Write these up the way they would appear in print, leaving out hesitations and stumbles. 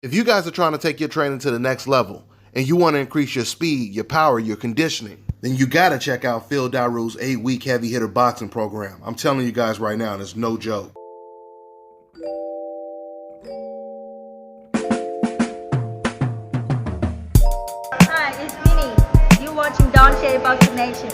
If you guys are trying to take your training to the next level and you want to increase your speed, your power, your conditioning, then you got to check out Phil Daru's 8-week heavy hitter boxing program. I'm telling you guys right now, it's no joke. Hi, it's Minnie. You're watching Don Shea Boxing Nation.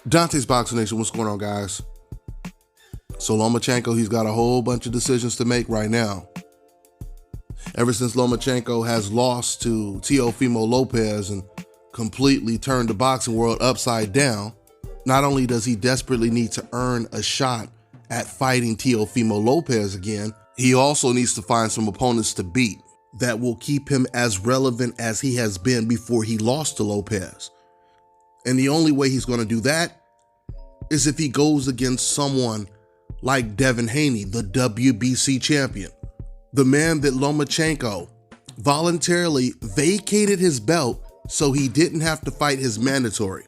Dante's Boxing Nation, what's going on, guys? So Lomachenko, he's got a whole bunch of decisions to make right now. Ever since Lomachenko has lost to Teofimo Lopez and completely turned the boxing world upside down, not only does he desperately need to earn a shot at fighting Teofimo Lopez again, he also needs to find some opponents to beat that will keep him as relevant as he has been before he lost to Lopez. And the only way he's going to do that is if he goes against someone like Devin Haney, the WBC champion, the man that Lomachenko voluntarily vacated his belt so he didn't have to fight his mandatory,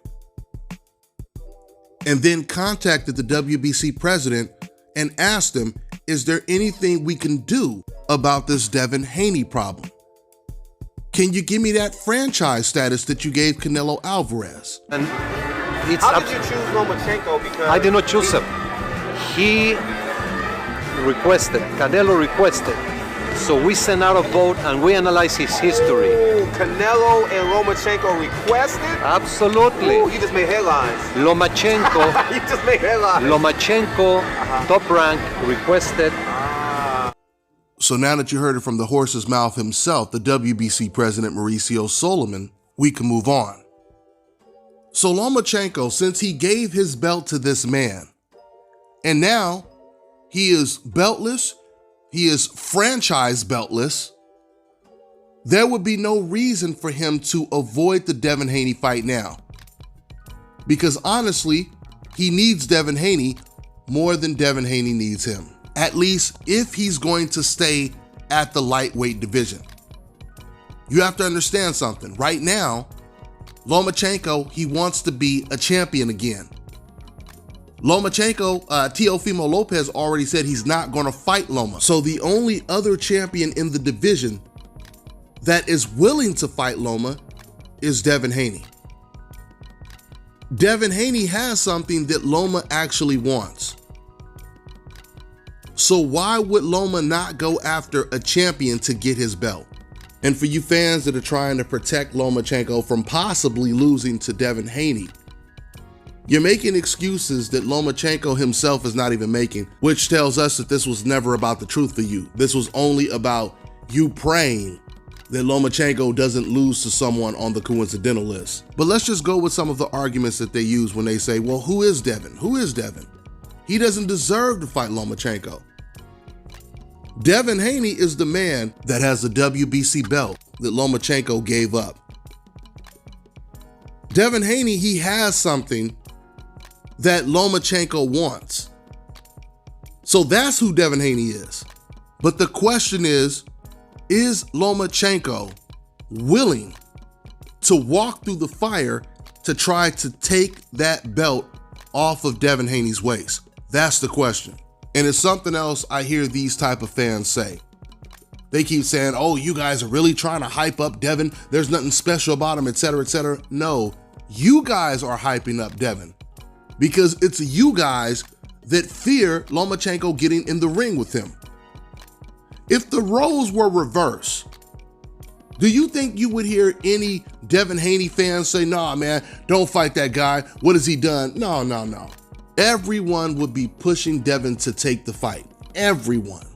and then contacted the WBC president and asked him, is there anything we can do about this Devin Haney problem? Can you give me that franchise status that you gave Canelo Alvarez? And How did you choose Lomachenko? Because I did not choose him. He requested, Canelo requested. So we sent out a vote and we analyzed his history. Ooh, Canelo and Lomachenko requested? Absolutely. Ooh, you just made headlines. Lomachenko, You just made headlines. Lomachenko, top rank, requested. So now that you heard it from the horse's mouth himself, the WBC president Mauricio Solomon, we can move on. So Lomachenko, since he gave his belt to this man, and now he is beltless, he is franchise beltless, there would be no reason for him to avoid the Devin Haney fight now. Because honestly, he needs Devin Haney more than Devin Haney needs him. At least if he's going to stay at the lightweight division. You have to understand something. Right now, Lomachenko, he wants to be a champion again. Lomachenko, Teofimo Lopez already said he's not going to fight Loma. So the only other champion in the division that is willing to fight Loma is Devin Haney. Devin Haney has something that Loma actually wants. So why would Loma not go after a champion to get his belt? And for you fans that are trying to protect Lomachenko from possibly losing to Devin Haney, you're making excuses that Lomachenko himself is not even making, which tells us that this was never about the truth for you. This was only about you praying that Lomachenko doesn't lose to someone on the coincidental list. But let's just go with some of the arguments that they use when they say, well, who is Devin? Who is Devin? He doesn't deserve to fight Lomachenko. Devin Haney is the man that has the WBC belt that Lomachenko gave up. Devin Haney, he has something that Lomachenko wants. So that's who Devin Haney is. But the question is Lomachenko willing to walk through the fire to try to take that belt off of Devin Haney's waist? That's the question. And it's something else I hear these type of fans say. They keep saying, oh, you guys are really trying to hype up Devin. There's nothing special about him, etc., etc. No, you guys are hyping up Devin because it's you guys that fear Lomachenko getting in the ring with him. If the roles were reversed, do you think you would hear any Devin Haney fans say, nah, man, don't fight that guy. What has he done? No, no, no. Everyone would be pushing Devin to take the fight. Everyone.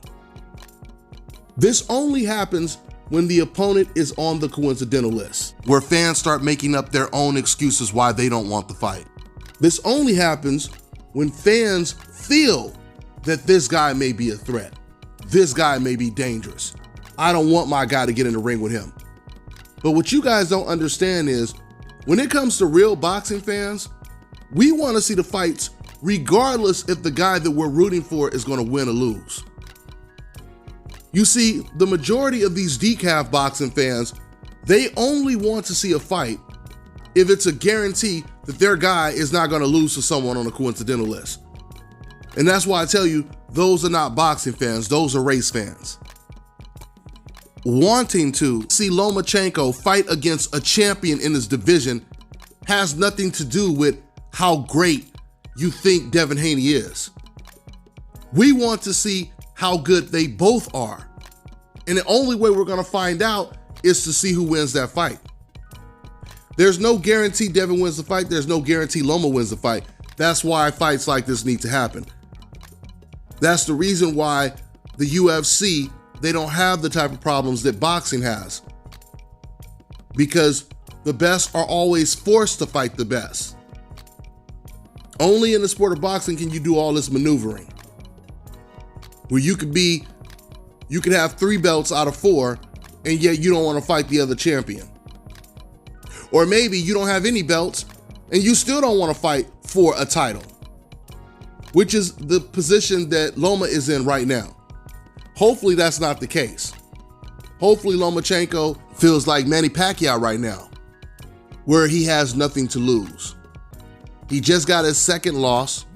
This only happens when the opponent is on the coincidental list, where fans start making up their own excuses why they don't want the fight. This only happens when fans feel that this guy may be a threat. This guy may be dangerous. I don't want my guy to get in the ring with him. But what you guys don't understand is, when it comes to real boxing fans, we want to see the fights regardless if the guy that we're rooting for is going to win or lose. You see, the majority of these decaf boxing fans, they only want to see a fight if it's a guarantee that their guy is not going to lose to someone on a coincidental list. And that's why I tell you, those are not boxing fans, those are race fans. Wanting to see Lomachenko fight against a champion in his division has nothing to do with how great you think Devin Haney is. We want to see how good they both are. And the only way we're going to find out is to see who wins that fight. There's no guarantee Devin wins the fight. There's no guarantee Loma wins the fight. That's why fights like this need to happen. That's the reason why the UFC, they don't have the type of problems that boxing has. Because the best are always forced to fight the best. Only in the sport of boxing can you do all this maneuvering. Where you could have 3 belts out of 4, and yet you don't want to fight the other champion. Or maybe you don't have any belts, and you still don't want to fight for a title, which is the position that Loma is in right now. Hopefully that's not the case. Hopefully Lomachenko feels like Manny Pacquiao right now, where he has nothing to lose. He just got his second loss,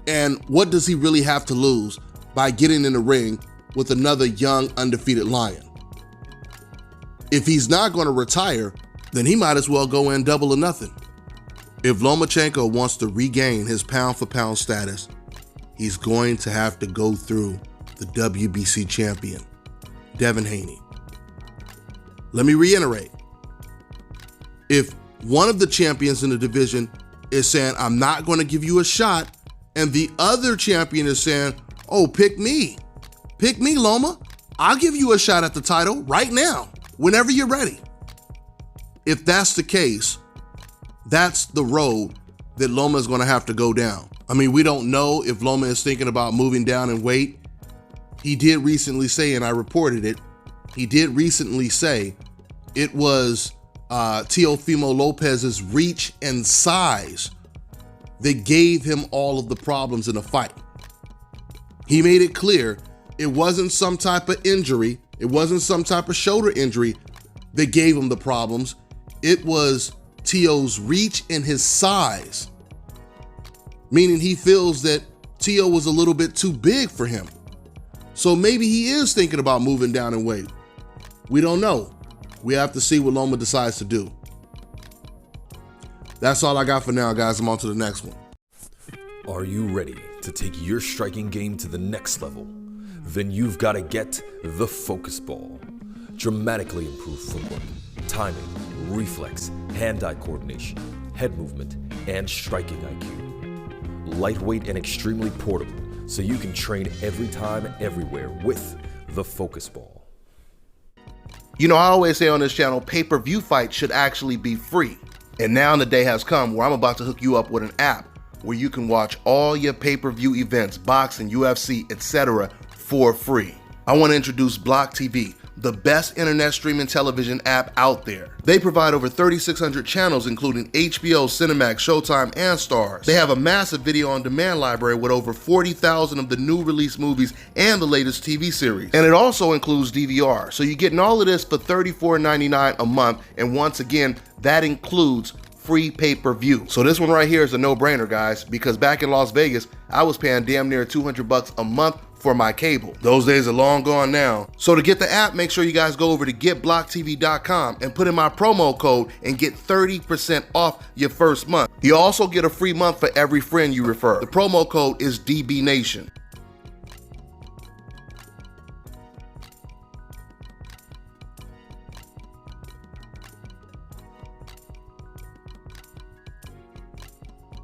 and what does he really have to lose by getting in the ring with another young, undefeated lion? If he's not going to retire, then he might as well go in double or nothing. If Lomachenko wants to regain his pound-for-pound status, he's going to have to go through the WBC champion, Devin Haney. Let me reiterate. If one of the champions in the division is saying, I'm not going to give you a shot, and the other champion is saying, oh, pick me, Loma. I'll give you a shot at the title right now, whenever you're ready. If that's the case, that's the road that Loma is going to have to go down. I mean, we don't know if Loma is thinking about moving down in weight. He did recently say, and I reported it, he did recently say it was Teofimo Lopez's reach and size that gave him all of the problems in the fight. He made it clear it wasn't some type of injury, it wasn't some type of shoulder injury that gave him the problems. It was Teo's reach and his size, meaning he feels that Teo was a little bit too big for him. So maybe he is thinking about moving down in weight. We don't know. We have to see what Loma decides to do. That's all I got for now, guys. I'm on to the next one. Are you ready to take your striking game to the next level? Then you've got to get the Focus Ball. Dramatically improved footwork, timing, reflex, hand-eye coordination, head movement, and striking IQ. Lightweight and extremely portable, so you can train every time, everywhere with the Focus Ball. You know, I always say on this channel, pay-per-view fights should actually be free. And now the day has come where I'm about to hook you up with an app where you can watch all your pay-per-view events, boxing, UFC, etc. for free. I want to introduce Block TV, the best internet streaming television app out there. They provide over 3,600 channels, including HBO, Cinemax, Showtime, and Starz. They have a massive video on demand library with over 40,000 of the new release movies and the latest TV series. And it also includes DVR. So you're getting all of this for $34.99 a month. And once again, that includes free pay-per-view. So this one right here is a no-brainer, guys, because back in Las Vegas, I was paying damn near $200 a month for my cable. Those days are long gone now. So to get the app, make sure you guys go over to getblocktv.com and put in my promo code and get 30% off your first month. You also get a free month for every friend you refer. The promo code is DBNation.